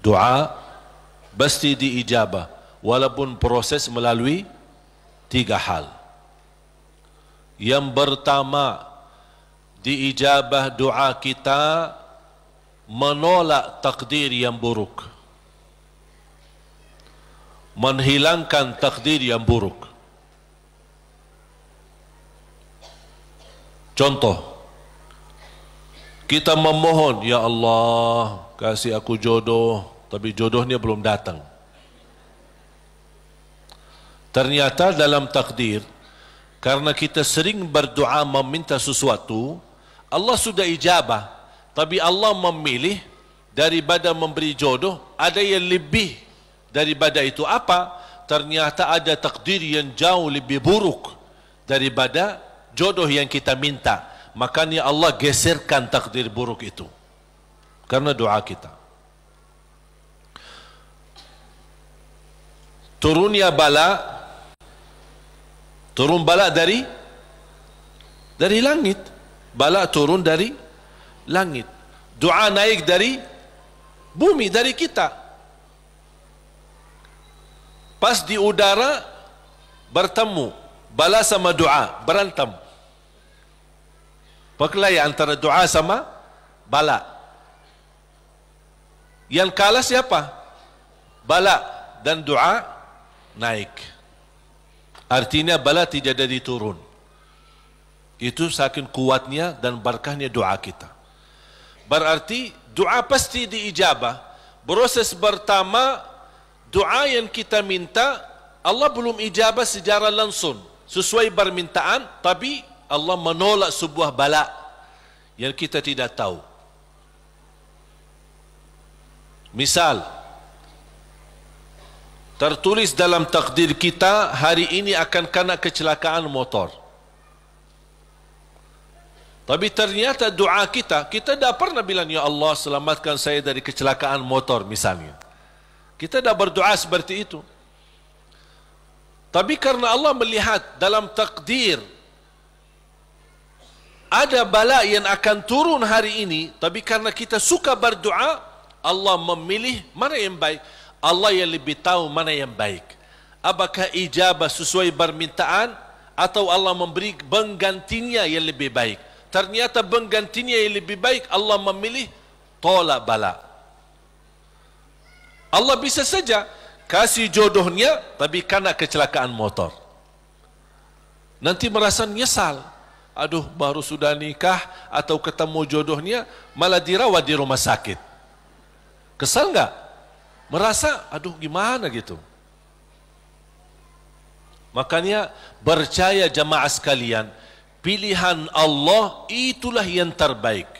Doa pasti diijabah, walaupun proses melalui 3 hal. Yang pertama, diijabah doa kita menolak takdir yang buruk, menghilangkan takdir yang buruk. Contoh, kita memohon, ya Allah kasih aku jodoh, tapi jodohnya belum datang. Ternyata dalam takdir, karena kita sering berdoa meminta sesuatu, Allah sudah ijabah, tapi Allah memilih daripada memberi jodoh, ada yang lebih daripada itu. Apa? Ternyata ada takdir yang jauh lebih buruk daripada jodoh yang kita minta. Makanya Allah geserkan takdir buruk itu karena doa kita. Turunnya bala, turun bala dari langit. Bala turun dari langit. Doa naik dari bumi, dari kita. Pas di udara bertemu, bala sama doa berantem. Perkelahian antara doa sama bala. Yang kalah siapa? Bala, dan doa naik. Artinya bala tidak jadi turun. Itu saking kuatnya dan berkahnya doa kita. Berarti doa pasti diijabah. Proses pertama, doa yang kita minta Allah belum ijabah secara langsung sesuai permintaan, tapi Allah menolak sebuah bala yang kita tidak tahu. Misal, tertulis dalam takdir kita hari ini akan kena kecelakaan motor, tapi ternyata doa kita tidak pernah bilang, ya Allah selamatkan saya dari kecelakaan motor misalnya. Kita tidak berdoa seperti itu. Tapi karena Allah melihat dalam takdir ada bala yang akan turun hari ini, tapi karena kita suka berdoa, Allah memilih mana yang baik. Allah yang lebih tahu mana yang baik. Apakah ijabah sesuai permintaan atau Allah memberi penggantinya yang lebih baik. Ternyata penggantinya yang lebih baik, Allah memilih tolak bala. Allah bisa saja kasih jodohnya, tapi karena kecelakaan motor. Nanti merasa nyesal. Aduh, baru sudah nikah atau ketemu jodohnya, malah dirawat di rumah sakit. Kesal enggak? Merasa, aduh gimana gitu. Makanya percaya jamaah sekalian, pilihan Allah itulah yang terbaik.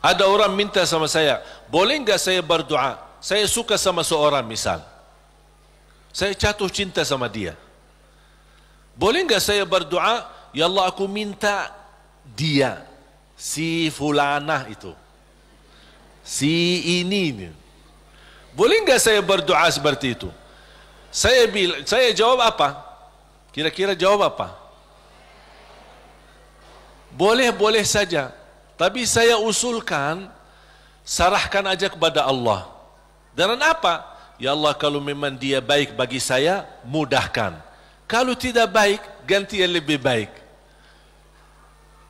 Ada orang minta sama saya, boleh enggak saya berdoa? Saya suka sama seorang misal. Saya jatuh cinta sama dia. Boleh enggak saya berdoa, ya Allah aku minta dia, si fulanah itu, si ini. Boleh enggak saya berdoa seperti itu? Saya jawab apa? Kira-kira jawab apa? Boleh saja. Tapi saya usulkan, sarahkan aja kepada Allah. Dan apa? Ya Allah, kalau memang dia baik bagi saya, mudahkan. Kalau tidak baik, ganti yang lebih baik.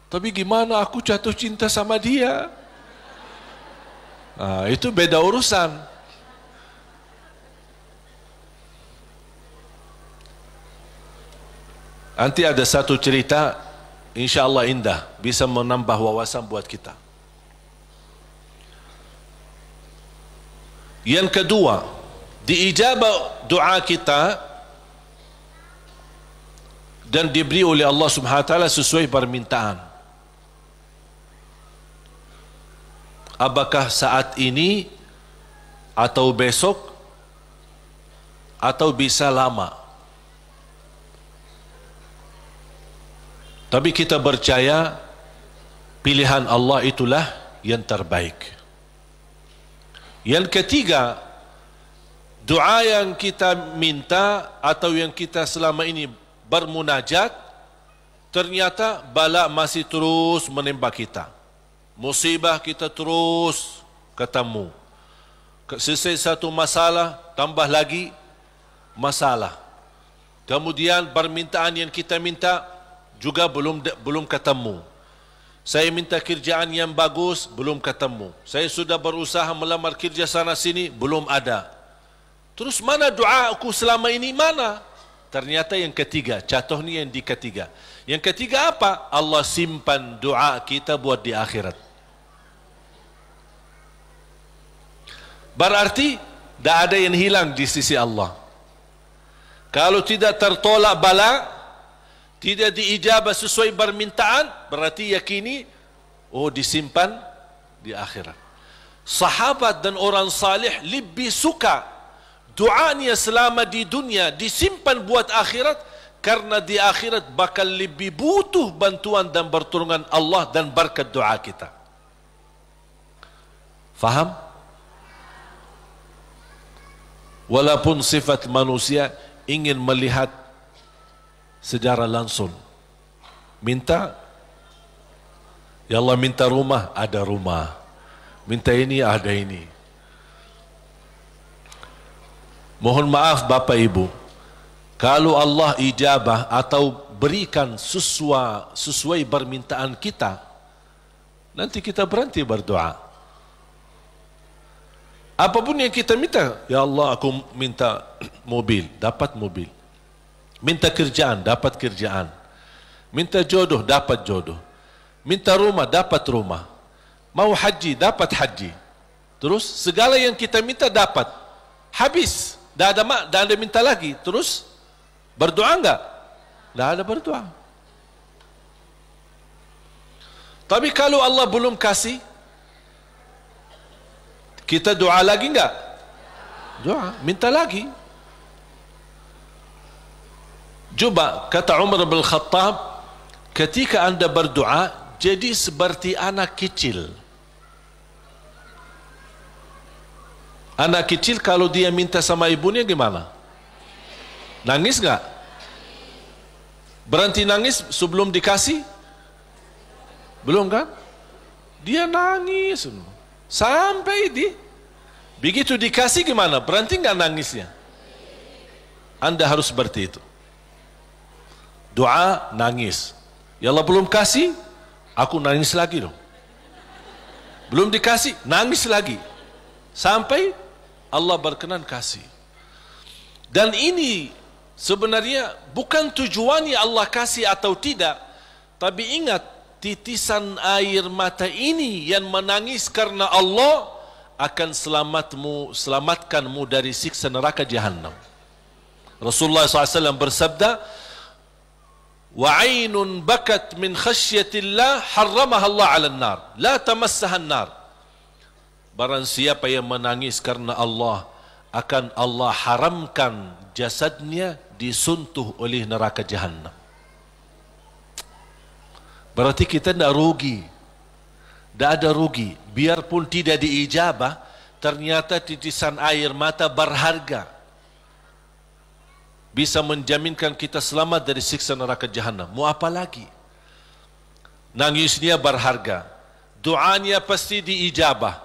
Tapi gimana aku jatuh cinta sama dia? Nah, itu beda urusan. Nanti ada satu cerita, insya Allah indah, bisa menambah wawasan buat kita. Yang kedua, diijabah doa kita dan diberi oleh Allah Subhanahu wa taala sesuai permintaan. Apakah saat ini atau besok atau bisa lama. Tapi kita percaya pilihan Allah itulah yang terbaik. Yang ketiga, doa yang kita minta atau yang kita selama ini bermunajat, ternyata bala masih terus menimpa kita. musibah kita terus ketemu. Selesai satu masalah, tambah lagi masalah. Kemudian permintaan yang kita minta juga belum ketemu. Saya minta kerjaan yang bagus, belum ketemu. Saya sudah berusaha melamar kerja sana sini, belum ada. Terus mana doa aku selama ini, mana? Ternyata yang ketiga, contoh ni yang di ketiga. Yang ketiga apa? Allah simpan doa kita buat di akhirat. Berarti tidak ada yang hilang di sisi Allah. Kalau tidak tertolak bala, tidak diijabah sesuai permintaan, berarti yakini, oh disimpan di akhirat. Sahabat dan orang salih lebih suka doanya selama di dunia disimpan buat akhirat, karena di akhirat bakal lebih butuh bantuan dan pertolongan Allah dan berkat doa kita. Faham? Walaupun sifat manusia ingin melihat secara langsung, minta, ya Allah minta rumah, ada rumah, minta ini, ada ini. Mohon maaf Bapak Ibu, kalau Allah ijabah atau berikan sesuai permintaan kita, nanti kita berhenti berdoa. Apapun yang kita minta, ya Allah aku minta mobil, dapat mobil. Minta kerjaan, dapat kerjaan. Minta jodoh, dapat jodoh. Minta rumah, dapat rumah. Mau haji, dapat haji. Terus segala yang kita minta dapat. Habis, dah ada minta lagi. Terus berdoa enggak? Dah ada berdoa. Tapi kalau Allah belum kasih, kita doa lagi enggak? Doa, minta lagi. Coba kata Umar bin Khattab, ketika anda berdoa jadi seperti anak kecil. Anak kecil kalau dia minta sama ibunya gimana? Nangis enggak? Berhenti nangis sebelum dikasih? Belum kan? Dia nangis sampai begitu dikasih gimana? Berhenti enggak nangisnya? Anda harus seperti itu. Doa, nangis. Ya Allah belum kasih, aku nangis lagi dong. Belum dikasih, nangis lagi. Sampai Allah berkenan kasih. Dan ini sebenarnya bukan tujuannya Allah kasih atau tidak. Tapi ingat, titisan air mata ini yang menangis karena Allah akan selamatkanmu dari siksa neraka Jahannam. Rasulullah SAW bersabda, وَعَيْنٌ بَكَتْ مِنْ خَشْيَةِ اللَّهِ حَرَّمَهَا اللَّهُ عَلَى النَّارِ لَا تَمَسَّهَا النَّارِ. Barang siapa yang menangis karena Allah, akan Allah haramkan jasadnya disentuh oleh neraka Jahannam. Berarti kita tidak rugi. Tidak ada rugi. Biarpun tidak diijabah, ternyata titisan air mata berharga, bisa menjaminkan kita selamat dari siksa neraka Jahannam. Mau apa lagi? Nangisnya berharga, doanya pasti diijabah,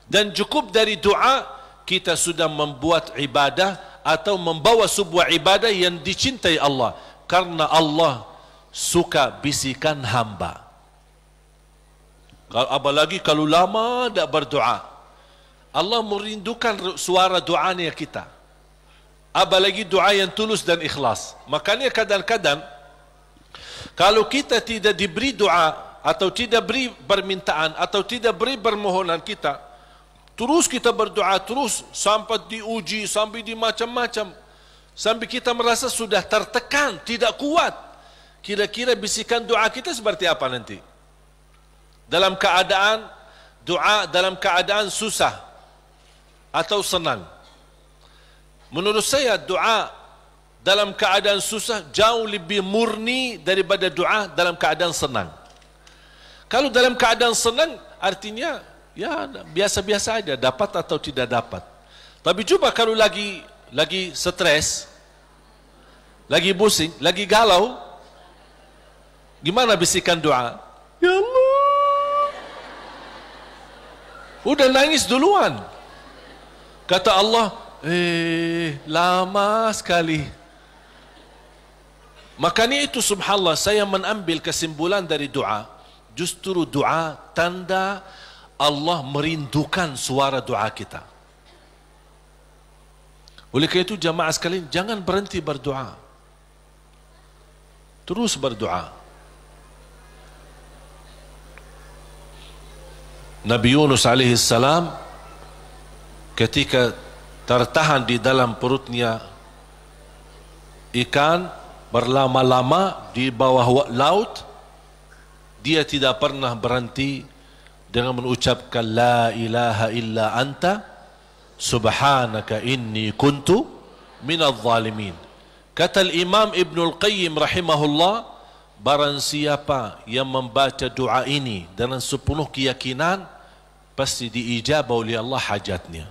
dan cukup dari doa kita sudah membuat ibadah atau membawa sebuah ibadah yang dicintai Allah, karena Allah suka bisikan hamba. Apalagi kalau lama tidak berdoa, Allah merindukan suara doanya kita. Apalagi doa yang tulus dan ikhlas. Makanya kadang-kadang kalau kita tidak diberi doa atau tidak beri permintaan atau tidak beri permohonan kita, terus kita berdoa terus sampai diuji, sampai di macam-macam, sampai kita merasa sudah tertekan, tidak kuat. Kira-kira bisikan doa kita seperti apa nanti? Dalam keadaan doa, dalam keadaan susah atau senang? Menurut saya doa dalam keadaan susah jauh lebih murni daripada doa dalam keadaan senang. Kalau dalam keadaan senang artinya ya biasa-biasa aja, dapat atau tidak dapat. Tapi coba kalau lagi stres, lagi pusing, lagi galau, gimana bisikan doa? Ya Allah, Udah nangis duluan. Kata Allah, lama sekali. Makanya itu subhanallah, saya mengambil kesimpulan dari doa. Justru doa tanda Allah merindukan suara doa kita. Oleh karena itu jamaah sekalian, jangan berhenti berdoa. Terus berdoa. Nabi Yunus alaihi salam ketika tertahan di dalam perutnya ikan berlama-lama di bawah laut, dia tidak pernah berhenti dengan mengucapkan la ilaha illa anta subhanaka inni kuntu minadh zalimin. Kata Imam Ibnul Qayyim rahimahullah, barang siapa yang membaca doa ini dengan sepenuh keyakinan, pasti diijabah oleh Allah hajatnya.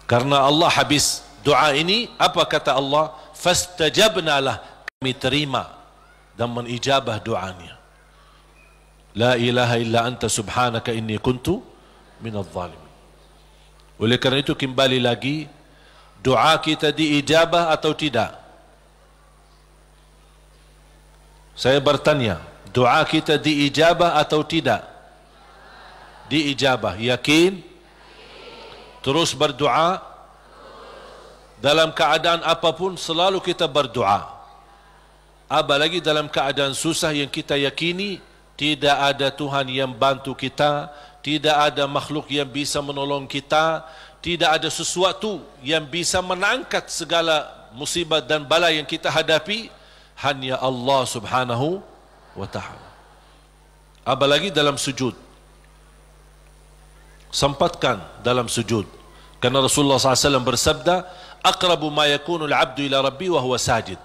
Karena Allah habis doa ini, apa kata Allah? Fastajabna lah, kami terima dan menijabah doanya. La ilaha illa anta subhanaka inni kuntu minadh zalimin. Oleh kerana itu kembali lagi, doa kita diijabah atau tidak? Saya bertanya, doa kita diijabah atau tidak? Diijabah. Yakin? Terus berdoa. Dalam keadaan apapun selalu kita berdoa. Apalagi dalam keadaan susah yang kita yakini tidak ada Tuhan yang bantu kita, tidak ada makhluk yang bisa menolong kita, tidak ada sesuatu yang bisa mengangkat segala musibah dan bala yang kita hadapi, hanya Allah subhanahu wa ta'ala. Apalagi dalam sujud, sempatkan dalam sujud. Karena Rasulullah SAW bersabda, aqrabu ma yakunu al-'abdu ila rabbi wa huwa sajid.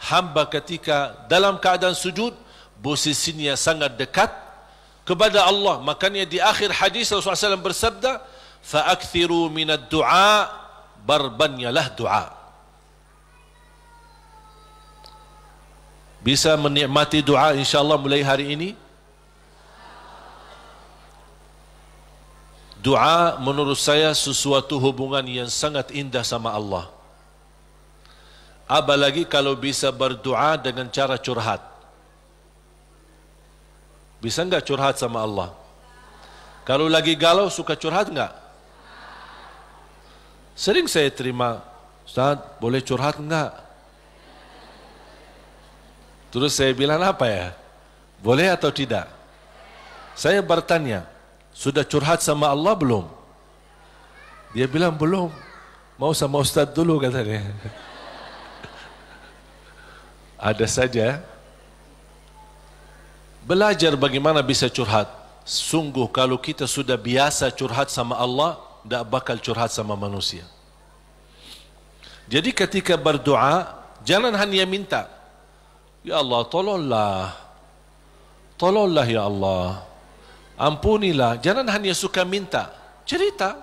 Hamba ketika dalam keadaan sujud, posisinya sangat dekat kepada Allah. Makanya di akhir hadis Rasulullah SAW bersabda, fa'akthiru minad du'a, barbanyalah doa. Bisa menikmati doa insyaAllah mulai hari ini. Doa menurut saya sesuatu hubungan yang sangat indah sama Allah. Apalagi kalau bisa berdoa dengan cara curhat. Bisa enggak curhat sama Allah? Kalau lagi galau suka curhat enggak? Sering saya terima, Ustaz boleh curhat enggak? Terus saya bilang apa ya? Boleh atau tidak? Saya bertanya, sudah curhat sama Allah belum? Dia bilang belum. Mau sama Ustaz dulu katanya. Ada saja. Belajar bagaimana bisa curhat. Sungguh kalau kita sudah biasa curhat sama Allah, tidak bakal curhat sama manusia. Jadi ketika berdoa, jangan hanya minta, ya Allah tolonglah, tolonglah ya Allah, ampunilah. Jangan hanya suka minta, cerita.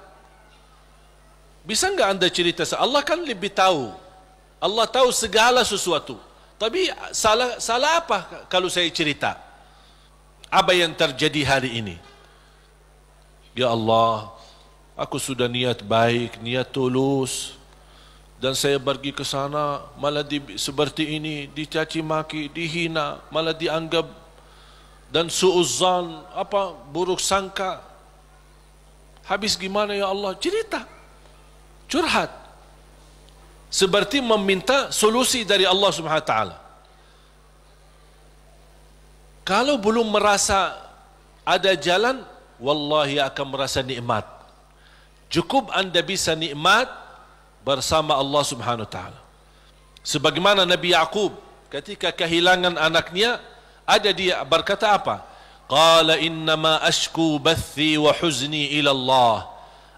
Bisa enggak anda cerita? Allah kan lebih tahu. Allah tahu segala sesuatu. Tapi salah apa kalau saya cerita? Apa yang terjadi hari ini? Ya Allah, aku sudah niat baik, niat tulus, dan saya pergi ke sana malah seperti ini, dicaci maki, dihina, malah dianggap dan suuzzan, buruk sangka. Habis gimana ya Allah? Cerita, curhat, seperti meminta solusi dari Allah Subhanahu wa taala. Kalau belum merasa ada jalan, wallahi akan merasa nikmat. Cukup anda bisa nikmat bersama Allah Subhanahu wa taala. Sebagaimana Nabi Yaqub ketika kehilangan anaknya, ada dia berkata apa? Qala innama ashku bathi wa huzni ila Allah.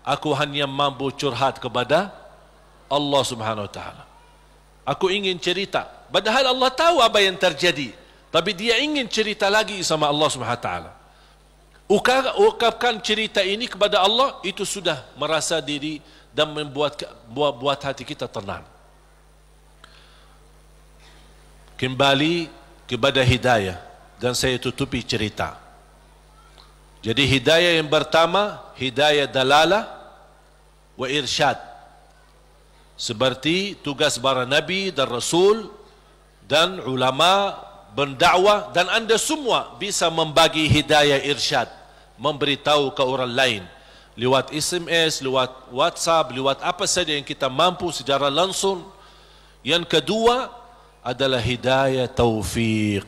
Aku hanya mampu curhat kepada Allah Subhanahu wa taala. Aku ingin cerita, padahal Allah tahu apa yang terjadi, tapi dia ingin cerita lagi sama Allah Subhanahu wa taala. Ungkapkan cerita ini kepada Allah, itu sudah merasa diri dan membuat hati kita tenang. Kembali kepada hidayah, dan saya tutupi cerita. Jadi hidayah yang pertama, hidayah dalalah wa irsyad. Seperti tugas para nabi dan rasul dan ulama berdakwah, dan anda semua bisa membagi hidayah irsyad, memberitahu ke orang lain lewat SMS, lewat WhatsApp, lewat apa saja yang kita mampu secara langsung. Yang kedua adalah hidayah taufiq.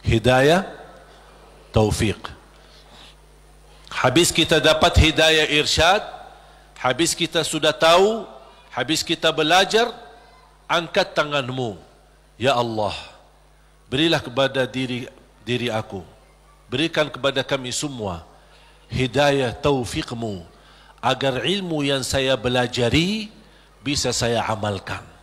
Hidayah taufiq. Habis kita dapat hidayah irsyad, habis kita sudah tahu, habis kita belajar, angkat tanganmu. Ya Allah, berilah kepada diri aku, berikan kepada kami semua hidayah taufiqmu, agar ilmu yang saya belajari bisa saya amalkan.